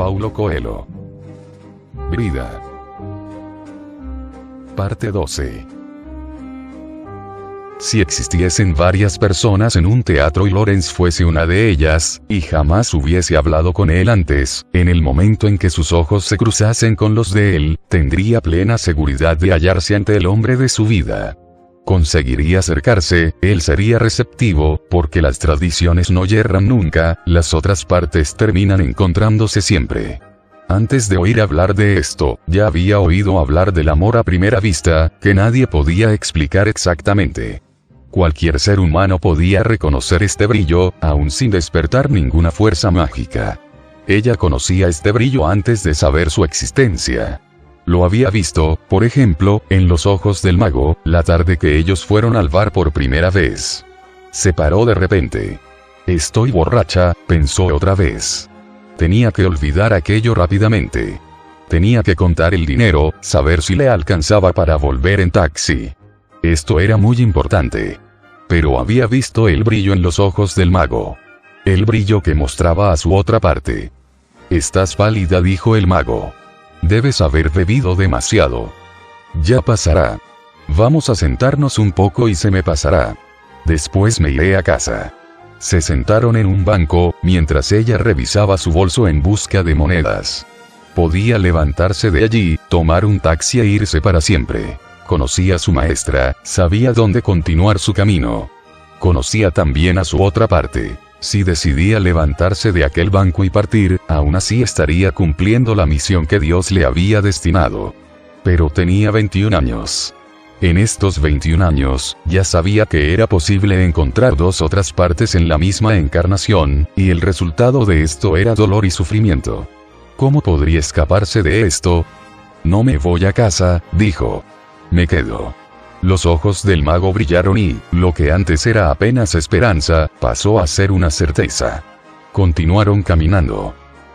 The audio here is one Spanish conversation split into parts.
Paulo Coelho. Brida. Parte 12. Si existiesen varias personas en un teatro y Lorenz fuese una de ellas, y jamás hubiese hablado con él antes, en el momento en que sus ojos se cruzasen con los de él, tendría plena seguridad de hallarse ante el hombre de su vida. Conseguiría acercarse, él sería receptivo, porque las tradiciones no yerran nunca, las otras partes terminan encontrándose siempre. Antes de oír hablar de esto, ya había oído hablar del amor a primera vista, que nadie podía explicar exactamente. Cualquier ser humano podía reconocer este brillo, aun sin despertar ninguna fuerza mágica. Ella conocía este brillo antes de saber su existencia. Lo había visto, por ejemplo, en los ojos del mago, la tarde que ellos fueron al bar por primera vez. Se paró de repente. Estoy borracha, pensó otra vez. Tenía que olvidar aquello rápidamente. Tenía que contar el dinero, saber si le alcanzaba para volver en taxi. Esto era muy importante. Pero había visto el brillo en los ojos del mago. El brillo que mostraba a su otra parte. Estás pálida, dijo el mago. Debes haber bebido demasiado. Ya pasará. Vamos a sentarnos un poco y se me pasará. Después me iré a casa. Se sentaron en un banco, mientras ella revisaba su bolso en busca de monedas. Podía levantarse de allí, tomar un taxi e irse para siempre. Conocía a su maestra, sabía dónde continuar su camino. Conocía también a su otra parte. Si decidía levantarse de aquel banco y partir, aún así estaría cumpliendo la misión que Dios le había destinado. Pero tenía 21 años. En estos 21 años, ya sabía que era posible encontrar dos otras partes en la misma encarnación, y el resultado de esto era dolor y sufrimiento. ¿Cómo podría escaparse de esto? No me voy a casa, dijo. Me quedo. Los ojos del mago brillaron y, lo que antes era apenas esperanza, pasó a ser una certeza. Continuaron caminando.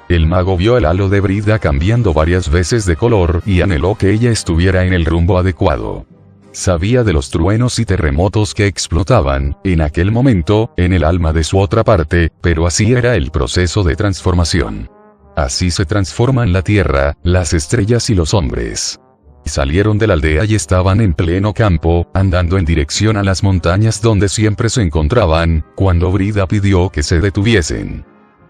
El mago vio el halo de Brida cambiando varias veces de color y anheló que ella estuviera en el rumbo adecuado. Sabía de los truenos y terremotos que explotaban, en aquel momento, en el alma de su otra parte, pero así era el proceso de transformación. Así se transforman la tierra, las estrellas y los hombres. Salieron de la aldea y estaban en pleno campo, andando en dirección a las montañas donde siempre se encontraban, cuando Brida pidió que se detuviesen.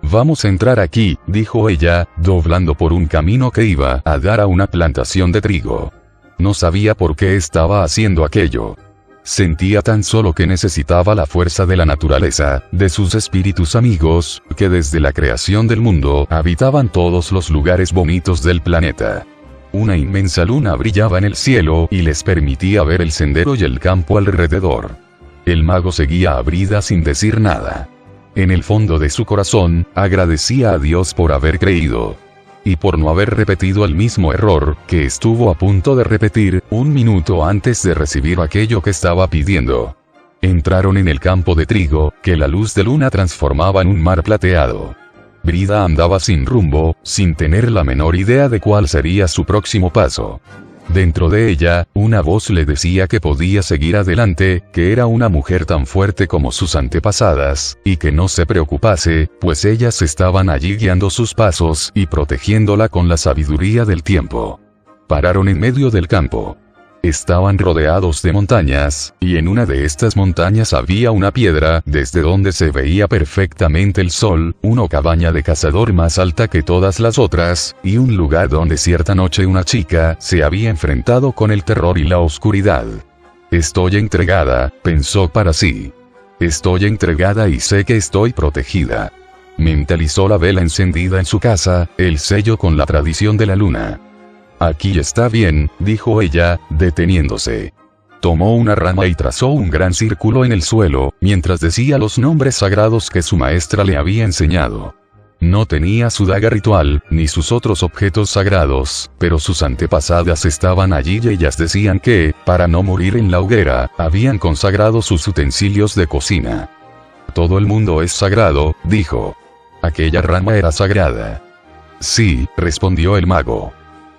Vamos a entrar aquí, dijo ella, doblando por un camino que iba a dar a una plantación de trigo. No sabía por qué estaba haciendo aquello. Sentía tan solo que necesitaba la fuerza de la naturaleza, de sus espíritus amigos, que desde la creación del mundo habitaban todos los lugares bonitos del planeta. Una inmensa luna brillaba en el cielo y les permitía ver el sendero y el campo alrededor. El mago seguía a Brida sin decir nada. En el fondo de su corazón, agradecía a Dios por haber creído. Y por no haber repetido el mismo error, que estuvo a punto de repetir, un minuto antes de recibir aquello que estaba pidiendo. Entraron en el campo de trigo, que la luz de luna transformaba en un mar plateado. Brida andaba sin rumbo, sin tener la menor idea de cuál sería su próximo paso. Dentro de ella, una voz le decía que podía seguir adelante, que era una mujer tan fuerte como sus antepasadas, y que no se preocupase, pues ellas estaban allí guiando sus pasos y protegiéndola con la sabiduría del tiempo. Pararon en medio del campo. Estaban rodeados de montañas, y en una de estas montañas había una piedra, desde donde se veía perfectamente el sol, una cabaña de cazador más alta que todas las otras, y un lugar donde cierta noche una chica se había enfrentado con el terror y la oscuridad. Estoy entregada, pensó para sí. Estoy entregada y sé que estoy protegida. Mentalizó la vela encendida en su casa, el sello con la tradición de la luna. Aquí está bien, dijo ella, deteniéndose. Tomó una rama y trazó un gran círculo en el suelo, mientras decía los nombres sagrados que su maestra le había enseñado. No tenía su daga ritual, ni sus otros objetos sagrados, pero sus antepasadas estaban allí y ellas decían que, para no morir en la hoguera, habían consagrado sus utensilios de cocina. Todo el mundo es sagrado, dijo. Aquella rama era sagrada. Sí, respondió el mago.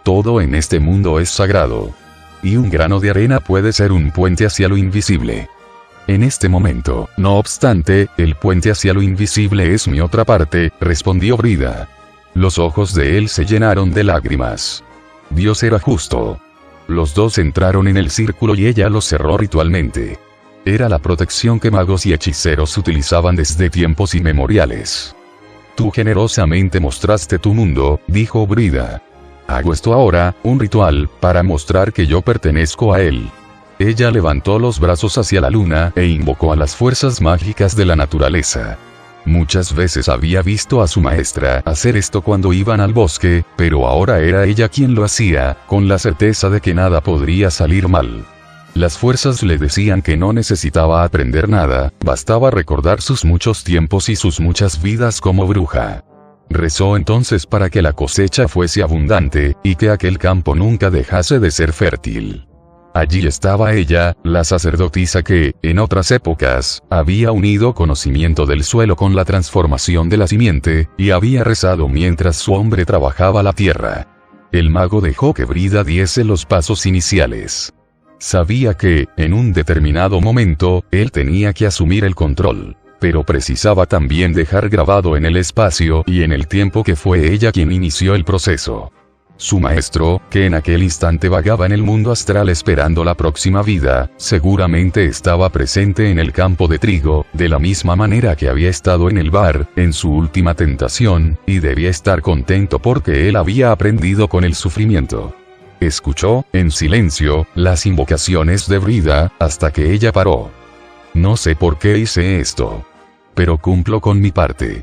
Todo en este mundo es sagrado. Y un grano de arena puede ser un puente hacia lo invisible. En este momento, no obstante, el puente hacia lo invisible es mi otra parte, respondió Brida. Los ojos de él se llenaron de lágrimas. Dios era justo. Los dos entraron en el círculo y ella lo cerró ritualmente. Era la protección que magos y hechiceros utilizaban desde tiempos inmemoriales. Tú generosamente mostraste tu mundo, dijo Brida. Hago esto ahora, un ritual, para mostrar que yo pertenezco a él. Ella levantó los brazos hacia la luna e invocó a las fuerzas mágicas de la naturaleza. Muchas veces había visto a su maestra hacer esto cuando iban al bosque, pero ahora era ella quien lo hacía, con la certeza de que nada podría salir mal. Las fuerzas le decían que no necesitaba aprender nada, bastaba recordar sus muchos tiempos y sus muchas vidas como bruja. Rezó entonces para que la cosecha fuese abundante, y que aquel campo nunca dejase de ser fértil. Allí estaba ella, la sacerdotisa que, en otras épocas, había unido conocimiento del suelo con la transformación de la simiente, y había rezado mientras su hombre trabajaba la tierra. El mago dejó que Brida diese los pasos iniciales. Sabía que, en un determinado momento, él tenía que asumir el control. Pero precisaba también dejar grabado en el espacio y en el tiempo que fue ella quien inició el proceso. Su maestro, que en aquel instante vagaba en el mundo astral esperando la próxima vida, seguramente estaba presente en el campo de trigo, de la misma manera que había estado en el bar, en su última tentación, y debía estar contento porque él había aprendido con el sufrimiento. Escuchó, en silencio, las invocaciones de Brida, hasta que ella paró. No sé por qué hice esto. Pero cumplo con mi parte.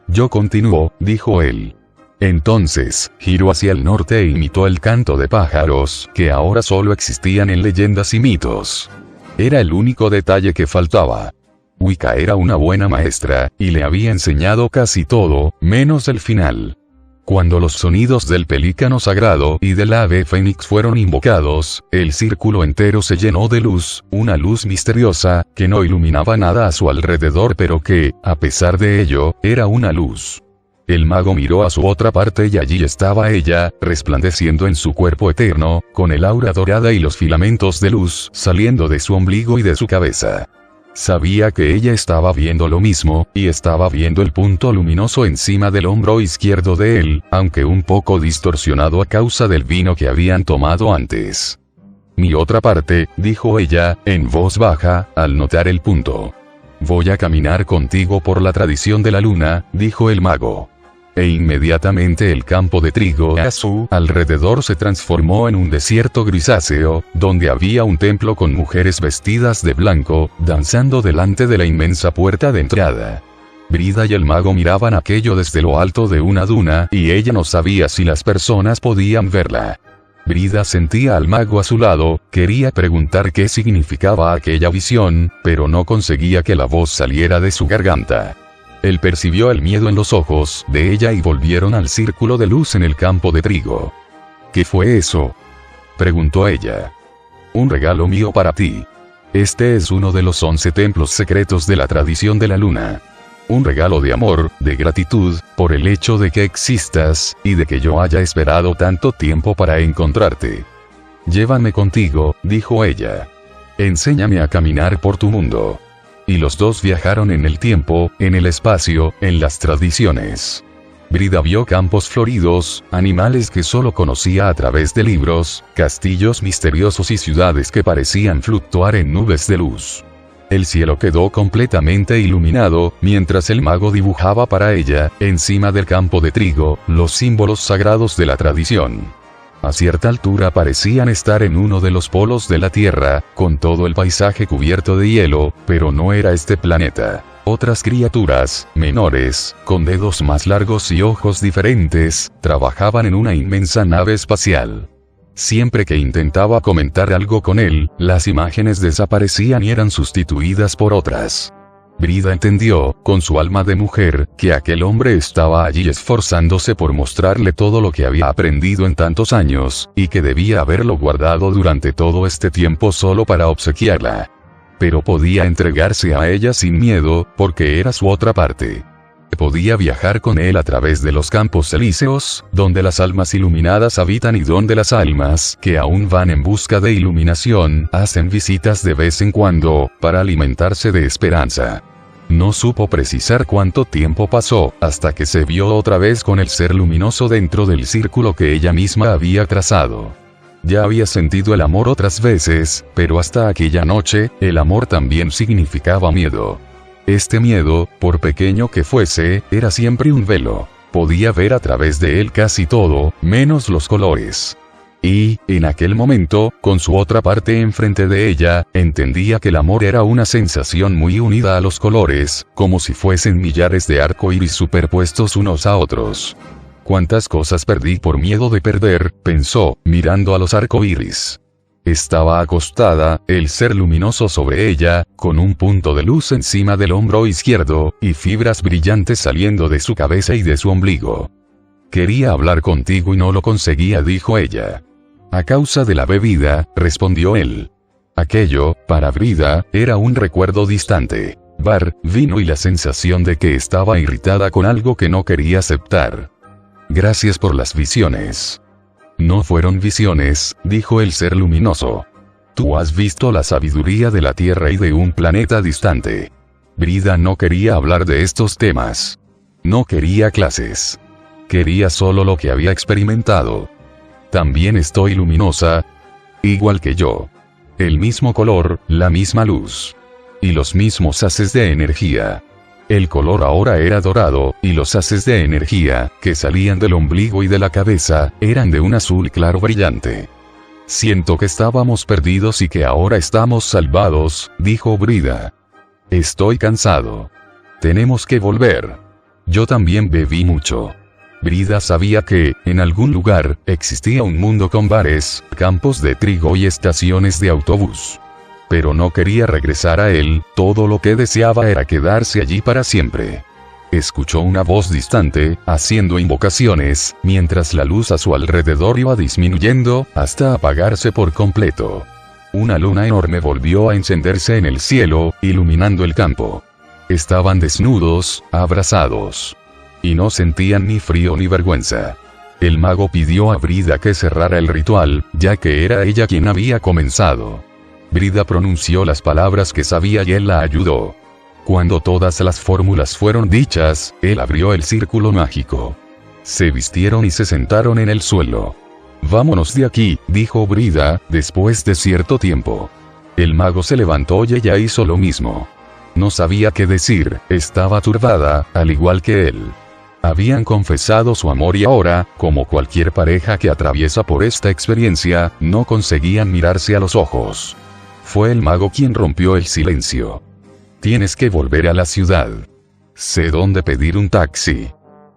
Yo continúo, dijo él. Entonces, giró hacia el norte e imitó el canto de pájaros, que ahora solo existían en leyendas y mitos. Era el único detalle que faltaba. Wicca era una buena maestra, y le había enseñado casi todo, menos el final. Cuando los sonidos del pelícano sagrado y del ave fénix fueron invocados, el círculo entero se llenó de luz, una luz misteriosa, que no iluminaba nada a su alrededor pero que, a pesar de ello, era una luz. El mago miró a su otra parte y allí estaba ella, resplandeciendo en su cuerpo eterno, con el aura dorada y los filamentos de luz saliendo de su ombligo y de su cabeza. Sabía que ella estaba viendo lo mismo, y estaba viendo el punto luminoso encima del hombro izquierdo de él, aunque un poco distorsionado a causa del vino que habían tomado antes. Mi otra parte, dijo ella, en voz baja, al notar el punto. Voy a caminar contigo por la tradición de la luna, dijo el mago. E inmediatamente el campo de trigo a su alrededor se transformó en un desierto grisáceo, donde había un templo con mujeres vestidas de blanco, danzando delante de la inmensa puerta de entrada. Brida y el mago miraban aquello desde lo alto de una duna, y ella no sabía si las personas podían verla. Brida sentía al mago a su lado, quería preguntar qué significaba aquella visión, pero no conseguía que la voz saliera de su garganta. Él percibió el miedo en los ojos de ella y volvieron al círculo de luz en el campo de trigo. ¿Qué fue eso?, preguntó ella. Un regalo mío para ti. Este es uno de los 11 templos secretos de la tradición de la luna. Un regalo de amor, de gratitud, por el hecho de que existas, y de que yo haya esperado tanto tiempo para encontrarte. Llévame contigo, dijo ella. Enséñame a caminar por tu mundo. Y los dos viajaron en el tiempo, en el espacio, en las tradiciones. Brida vio campos floridos, animales que solo conocía a través de libros, castillos misteriosos y ciudades que parecían fluctuar en nubes de luz. El cielo quedó completamente iluminado, mientras el mago dibujaba para ella, encima del campo de trigo, los símbolos sagrados de la tradición. A cierta altura parecían estar en uno de los polos de la Tierra, con todo el paisaje cubierto de hielo, pero no era este planeta. Otras criaturas, menores, con dedos más largos y ojos diferentes, trabajaban en una inmensa nave espacial. Siempre que intentaba comentar algo con él, las imágenes desaparecían y eran sustituidas por otras. Brida entendió, con su alma de mujer, que aquel hombre estaba allí esforzándose por mostrarle todo lo que había aprendido en tantos años, y que debía haberlo guardado durante todo este tiempo solo para obsequiarla. Pero podía entregarse a ella sin miedo, porque era su otra parte. Podía viajar con él a través de los campos elíseos, donde las almas iluminadas habitan y donde las almas, que aún van en busca de iluminación, hacen visitas de vez en cuando, para alimentarse de esperanza. No supo precisar cuánto tiempo pasó, hasta que se vio otra vez con el ser luminoso dentro del círculo que ella misma había trazado. Ya había sentido el amor otras veces, pero hasta aquella noche, el amor también significaba miedo. Este miedo, por pequeño que fuese, era siempre un velo. Podía ver a través de él casi todo, menos los colores. Y, en aquel momento, con su otra parte enfrente de ella, entendía que el amor era una sensación muy unida a los colores, como si fuesen millares de arcoíris superpuestos unos a otros. ¿Cuántas cosas perdí por miedo de perder?, pensó, mirando a los arcoíris. Estaba acostada, el ser luminoso sobre ella, con un punto de luz encima del hombro izquierdo, y fibras brillantes saliendo de su cabeza y de su ombligo. Quería hablar contigo y no lo conseguía, dijo ella. A causa de la bebida, respondió él. Aquello, para Brida, era un recuerdo distante. Bar, vino y la sensación de que estaba irritada con algo que no quería aceptar. Gracias por las visiones. No fueron visiones, dijo el ser luminoso. Tú has visto la sabiduría de la Tierra y de un planeta distante. Brida no quería hablar de estos temas. No quería clases. Quería solo lo que había experimentado. También estoy luminosa. Igual que yo. El mismo color, la misma luz. Y los mismos haces de energía. El color ahora era dorado, y los haces de energía, que salían del ombligo y de la cabeza, eran de un azul claro brillante. Siento que estábamos perdidos y que ahora estamos salvados, dijo Brida. Estoy cansado. Tenemos que volver. Yo también bebí mucho. Brida sabía que, en algún lugar, existía un mundo con bares, campos de trigo y estaciones de autobús. Pero no quería regresar a él, todo lo que deseaba era quedarse allí para siempre. Escuchó una voz distante, haciendo invocaciones, mientras la luz a su alrededor iba disminuyendo, hasta apagarse por completo. Una luna enorme volvió a encenderse en el cielo, iluminando el campo. Estaban desnudos, abrazados. Y no sentían ni frío ni vergüenza. El mago pidió a Brida que cerrara el ritual, ya que era ella quien había comenzado. Brida pronunció las palabras que sabía y él la ayudó. Cuando todas las fórmulas fueron dichas, él abrió el círculo mágico. Se vistieron y se sentaron en el suelo. Vámonos de aquí, dijo Brida, después de cierto tiempo. El mago se levantó y ella hizo lo mismo. No sabía qué decir, estaba turbada, al igual que él. Habían confesado su amor y ahora, como cualquier pareja que atraviesa por esta experiencia, no conseguían mirarse a los ojos. Fue el mago quien rompió el silencio. Tienes que volver a la ciudad. Sé dónde pedir un taxi.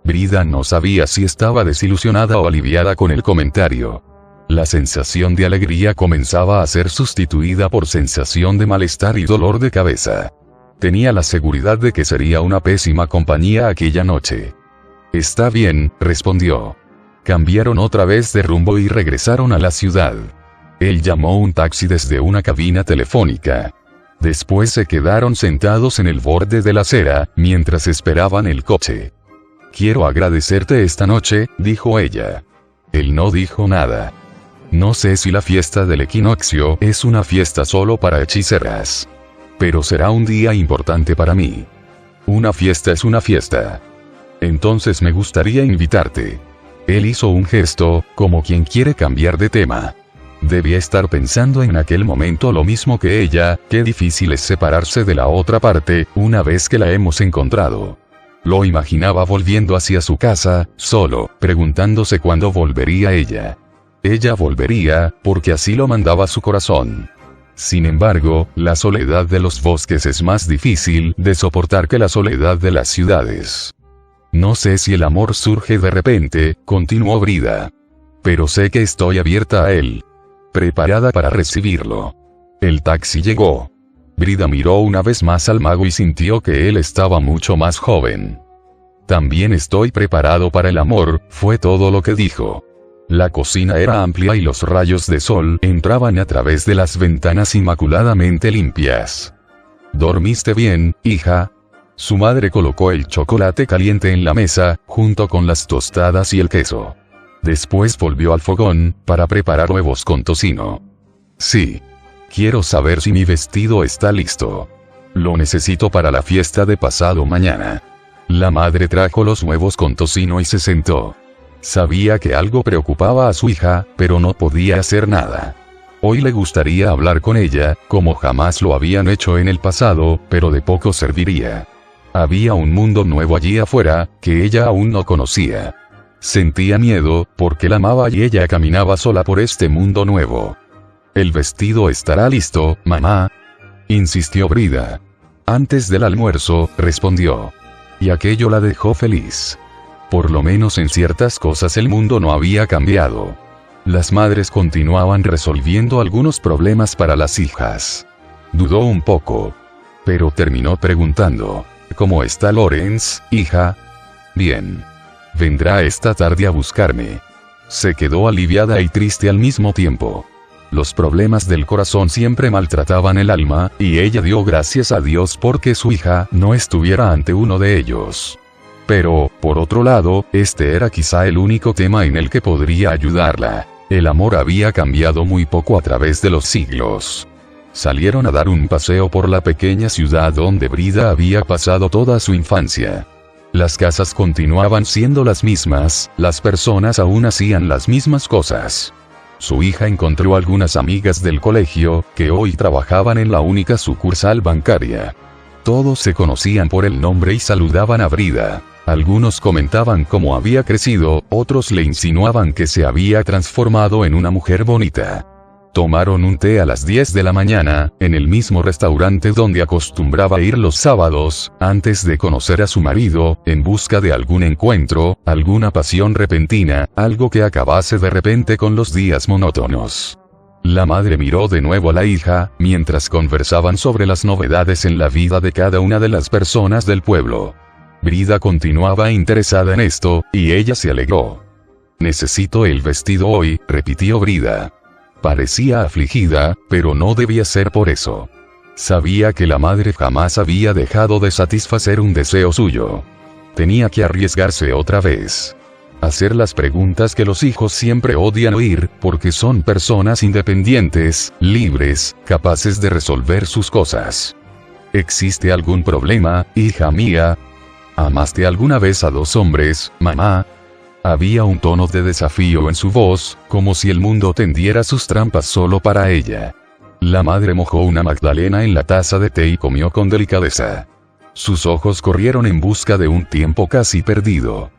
Brida no sabía si estaba desilusionada o aliviada con el comentario. La sensación de alegría comenzaba a ser sustituida por sensación de malestar y dolor de cabeza. Tenía la seguridad de que sería una pésima compañía aquella noche. Está bien, respondió. Cambiaron otra vez de rumbo y regresaron a la ciudad. Él llamó un taxi desde una cabina telefónica. Después se quedaron sentados en el borde de la acera, mientras esperaban el coche. Quiero agradecerte esta noche, dijo ella. Él no dijo nada. No sé si la fiesta del equinoccio es una fiesta solo para hechiceras. Pero será un día importante para mí. Una fiesta es una fiesta. Entonces me gustaría invitarte. Él hizo un gesto, como quien quiere cambiar de tema. Debía estar pensando en aquel momento lo mismo que ella, qué difícil es separarse de la otra parte, una vez que la hemos encontrado. Lo imaginaba volviendo hacia su casa, solo, preguntándose cuándo volvería ella. Ella volvería, porque así lo mandaba su corazón. Sin embargo, la soledad de los bosques es más difícil de soportar que la soledad de las ciudades. No sé si el amor surge de repente, continuó Brida. Pero sé que estoy abierta a él. Preparada para recibirlo. El taxi llegó. Brida miró una vez más al mago y sintió que él estaba mucho más joven. También estoy preparado para el amor, fue todo lo que dijo. La cocina era amplia y los rayos de sol entraban a través de las ventanas inmaculadamente limpias. ¿Dormiste bien, hija? Su madre colocó el chocolate caliente en la mesa, junto con las tostadas y el queso. Después volvió al fogón, para preparar huevos con tocino. Sí. Quiero saber si mi vestido está listo. Lo necesito para la fiesta de pasado mañana. La madre trajo los huevos con tocino y se sentó. Sabía que algo preocupaba a su hija, pero no podía hacer nada. Hoy le gustaría hablar con ella, como jamás lo habían hecho en el pasado, pero de poco serviría. Había un mundo nuevo allí afuera, que ella aún no conocía. Sentía miedo, porque la amaba y ella caminaba sola por este mundo nuevo. «¿El vestido estará listo, mamá?», insistió Brida. «Antes del almuerzo», respondió. Y aquello la dejó feliz. Por lo menos en ciertas cosas el mundo no había cambiado. Las madres continuaban resolviendo algunos problemas para las hijas. Dudó un poco. Pero terminó preguntando: «¿Cómo está Lorenz, hija?». «Bien. Vendrá esta tarde a buscarme». Se quedó aliviada y triste al mismo tiempo. Los problemas del corazón siempre maltrataban el alma, y ella dio gracias a Dios porque su hija no estuviera ante uno de ellos. Pero, por otro lado, este era quizá el único tema en el que podría ayudarla. El amor había cambiado muy poco a través de los siglos. Salieron a dar un paseo por la pequeña ciudad donde Brida había pasado toda su infancia. Las casas continuaban siendo las mismas, las personas aún hacían las mismas cosas. Su hija encontró algunas amigas del colegio, que hoy trabajaban en la única sucursal bancaria. Todos se conocían por el nombre y saludaban a Brida. Algunos comentaban cómo había crecido, otros le insinuaban que se había transformado en una mujer bonita. Tomaron un té a las 10 de la mañana, en el mismo restaurante donde acostumbraba ir los sábados, antes de conocer a su marido, en busca de algún encuentro, alguna pasión repentina, algo que acabase de repente con los días monótonos. La madre miró de nuevo a la hija, mientras conversaban sobre las novedades en la vida de cada una de las personas del pueblo. Brida continuaba interesada en esto, y ella se alegró. «Necesito el vestido hoy», repitió Brida. Parecía afligida, pero no debía ser por eso. Sabía que la madre jamás había dejado de satisfacer un deseo suyo. Tenía que arriesgarse otra vez. Hacer las preguntas que los hijos siempre odian oír, porque son personas independientes, libres, capaces de resolver sus cosas. ¿Existe algún problema, hija mía? ¿Amaste alguna vez a 2 hombres, mamá? Había un tono de desafío en su voz, como si el mundo tendiera sus trampas solo para ella. La madre mojó una magdalena en la taza de té y comió con delicadeza. Sus ojos corrieron en busca de un tiempo casi perdido.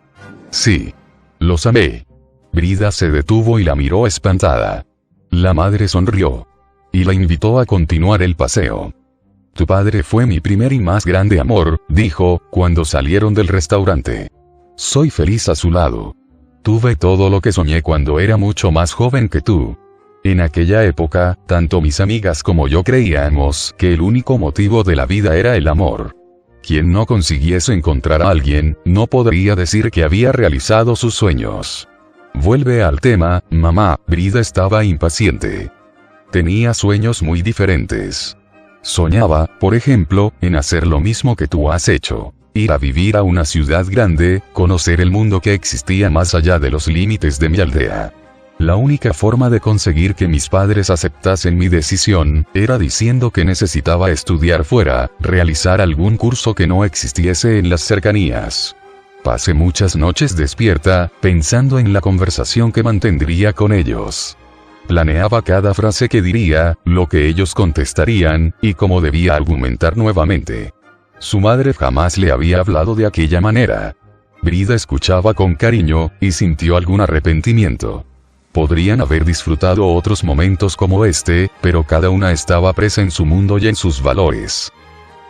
«Sí. Los amé». Brida se detuvo y la miró espantada. La madre sonrió. Y la invitó a continuar el paseo. «Tu padre fue mi primer y más grande amor», dijo, cuando salieron del restaurante. «Soy feliz a su lado. Tuve todo lo que soñé cuando era mucho más joven que tú». En aquella época, tanto mis amigas como yo creíamos que el único motivo de la vida era el amor. Quien no consiguiese encontrar a alguien, no podría decir que había realizado sus sueños. «Vuelve al tema, mamá». Brida estaba impaciente. Tenía sueños muy diferentes. Soñaba, por ejemplo, en hacer lo mismo que tú has hecho. Ir a vivir a una ciudad grande, conocer el mundo que existía más allá de los límites de mi aldea. La única forma de conseguir que mis padres aceptasen mi decisión, era diciendo que necesitaba estudiar fuera, realizar algún curso que no existiese en las cercanías. Pasé muchas noches despierta, pensando en la conversación que mantendría con ellos. Planeaba cada frase que diría, lo que ellos contestarían, y cómo debía argumentar nuevamente. Su madre jamás le había hablado de aquella manera. Brida escuchaba con cariño, y sintió algún arrepentimiento. Podrían haber disfrutado otros momentos como este, pero cada una estaba presa en su mundo y en sus valores.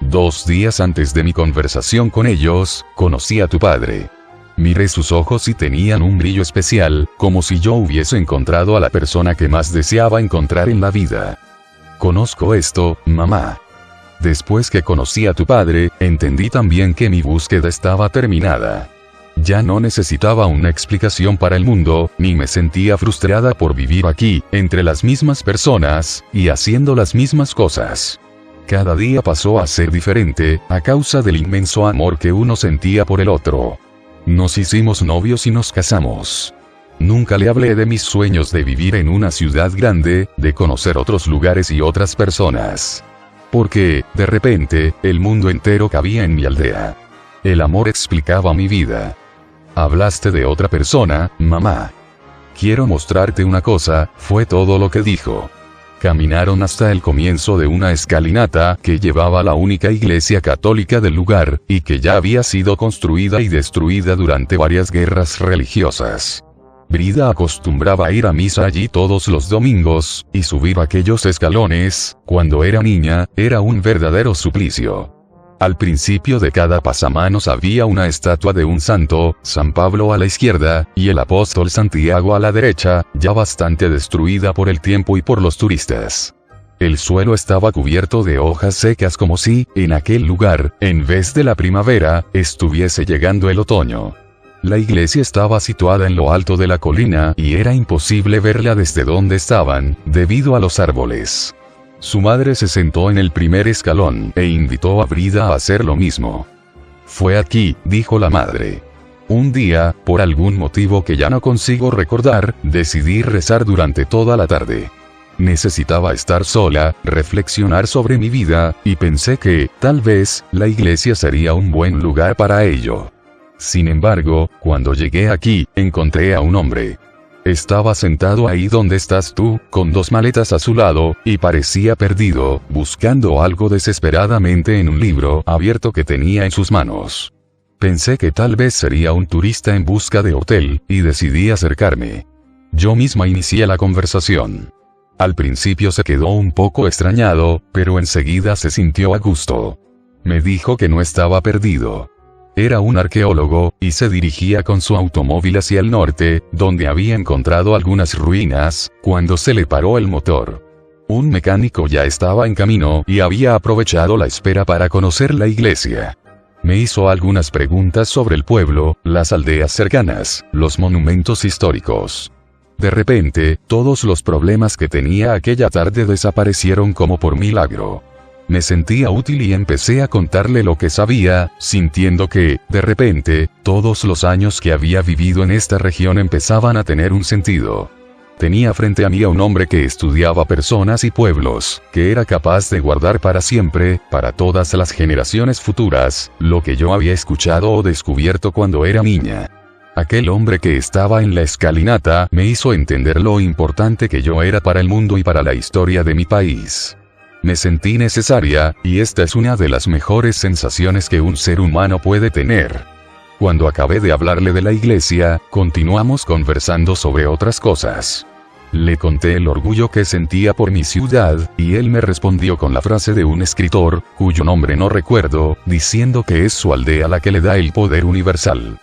2 días antes de mi conversación con ellos, conocí a tu padre. Miré sus ojos y tenían un brillo especial, como si yo hubiese encontrado a la persona que más deseaba encontrar en la vida. Conozco esto, mamá. Después que conocí a tu padre, entendí también que mi búsqueda estaba terminada. Ya no necesitaba una explicación para el mundo, ni me sentía frustrada por vivir aquí, entre las mismas personas, y haciendo las mismas cosas. Cada día pasó a ser diferente, a causa del inmenso amor que uno sentía por el otro. Nos hicimos novios y nos casamos. Nunca le hablé de mis sueños de vivir en una ciudad grande, de conocer otros lugares y otras personas. Porque, de repente, el mundo entero cabía en mi aldea. El amor explicaba mi vida. Hablaste de otra persona, mamá. Quiero mostrarte una cosa, fue todo lo que dijo. Caminaron hasta el comienzo de una escalinata que llevaba a la única iglesia católica del lugar, y que ya había sido construida y destruida durante varias guerras religiosas. Brida acostumbraba a ir a misa allí todos los domingos, y subir aquellos escalones, cuando era niña, era un verdadero suplicio. Al principio de cada pasamanos había una estatua de un santo, San Pablo a la izquierda, y el apóstol Santiago a la derecha, ya bastante destruida por el tiempo y por los turistas. El suelo estaba cubierto de hojas secas como si, en aquel lugar, en vez de la primavera, estuviese llegando el otoño. La iglesia estaba situada en lo alto de la colina y era imposible verla desde donde estaban, debido a los árboles. Su madre se sentó en el primer escalón e invitó a Brida a hacer lo mismo. Fue aquí, dijo la madre. Un día, por algún motivo que ya no consigo recordar, decidí rezar durante toda la tarde. Necesitaba estar sola, reflexionar sobre mi vida, y pensé que, tal vez, la iglesia sería un buen lugar para ello. Sin embargo, cuando llegué aquí, encontré a un hombre. Estaba sentado ahí donde estás tú, con 2 maletas a su lado, y parecía perdido, buscando algo desesperadamente en un libro abierto que tenía en sus manos. Pensé que tal vez sería un turista en busca de hotel, y decidí acercarme. Yo misma inicié la conversación. Al principio se quedó un poco extrañado, pero enseguida se sintió a gusto. Me dijo que no estaba perdido. Era un arqueólogo, y se dirigía con su automóvil hacia el norte, donde había encontrado algunas ruinas, cuando se le paró el motor. Un mecánico ya estaba en camino y había aprovechado la espera para conocer la iglesia. Me hizo algunas preguntas sobre el pueblo, las aldeas cercanas, los monumentos históricos. De repente, todos los problemas que tenía aquella tarde desaparecieron como por milagro. Me sentía útil y empecé a contarle lo que sabía, sintiendo que, de repente, todos los años que había vivido en esta región empezaban a tener un sentido. Tenía frente a mí a un hombre que estudiaba personas y pueblos, que era capaz de guardar para siempre, para todas las generaciones futuras, lo que yo había escuchado o descubierto cuando era niña. Aquel hombre que estaba en la escalinata me hizo entender lo importante que yo era para el mundo y para la historia de mi país. Me sentí necesaria, y esta es una de las mejores sensaciones que un ser humano puede tener. Cuando acabé de hablarle de la iglesia, continuamos conversando sobre otras cosas. Le conté el orgullo que sentía por mi ciudad, y él me respondió con la frase de un escritor, cuyo nombre no recuerdo, diciendo que es su aldea la que le da el poder universal.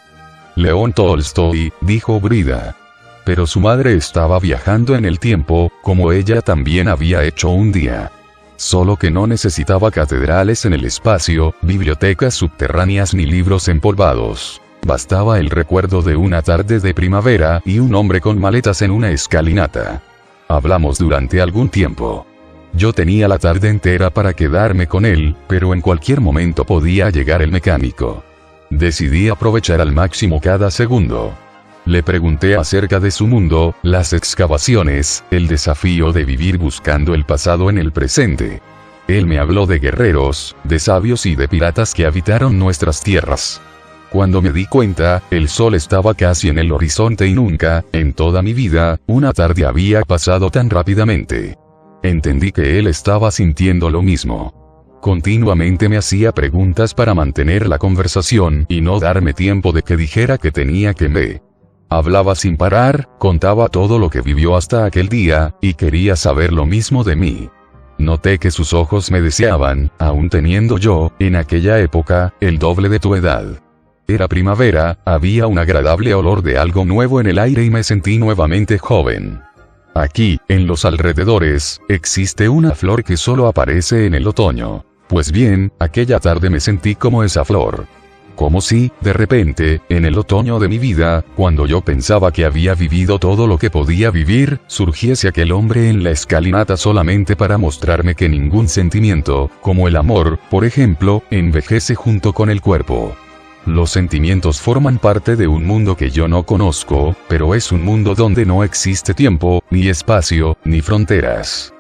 León Tolstoy, dijo Brida. Pero su madre estaba viajando en el tiempo, como ella también había hecho un día. Solo que no necesitaba catedrales en el espacio, bibliotecas subterráneas ni libros empolvados. Bastaba el recuerdo de una tarde de primavera y un hombre con maletas en una escalinata. Hablamos durante algún tiempo. Yo tenía la tarde entera para quedarme con él, pero en cualquier momento podía llegar el mecánico. Decidí aprovechar al máximo cada segundo. Le pregunté acerca de su mundo, las excavaciones, el desafío de vivir buscando el pasado en el presente. Él me habló de guerreros, de sabios y de piratas que habitaron nuestras tierras. Cuando me di cuenta, el sol estaba casi en el horizonte y nunca, en toda mi vida, una tarde había pasado tan rápidamente. Entendí que él estaba sintiendo lo mismo. Continuamente me hacía preguntas para mantener la conversación y no darme tiempo de que dijera que tenía que me. Hablaba sin parar, contaba todo lo que vivió hasta aquel día, y quería saber lo mismo de mí. Noté que sus ojos me deseaban, aún teniendo yo, en aquella época, el doble de tu edad. Era primavera, había un agradable olor de algo nuevo en el aire y me sentí nuevamente joven. Aquí, en los alrededores, existe una flor que solo aparece en el otoño. Pues bien, aquella tarde me sentí como esa flor. Como si, de repente, en el otoño de mi vida, cuando yo pensaba que había vivido todo lo que podía vivir, surgiese aquel hombre en la escalinata solamente para mostrarme que ningún sentimiento, como el amor, por ejemplo, envejece junto con el cuerpo. Los sentimientos forman parte de un mundo que yo no conozco, pero es un mundo donde no existe tiempo, ni espacio, ni fronteras.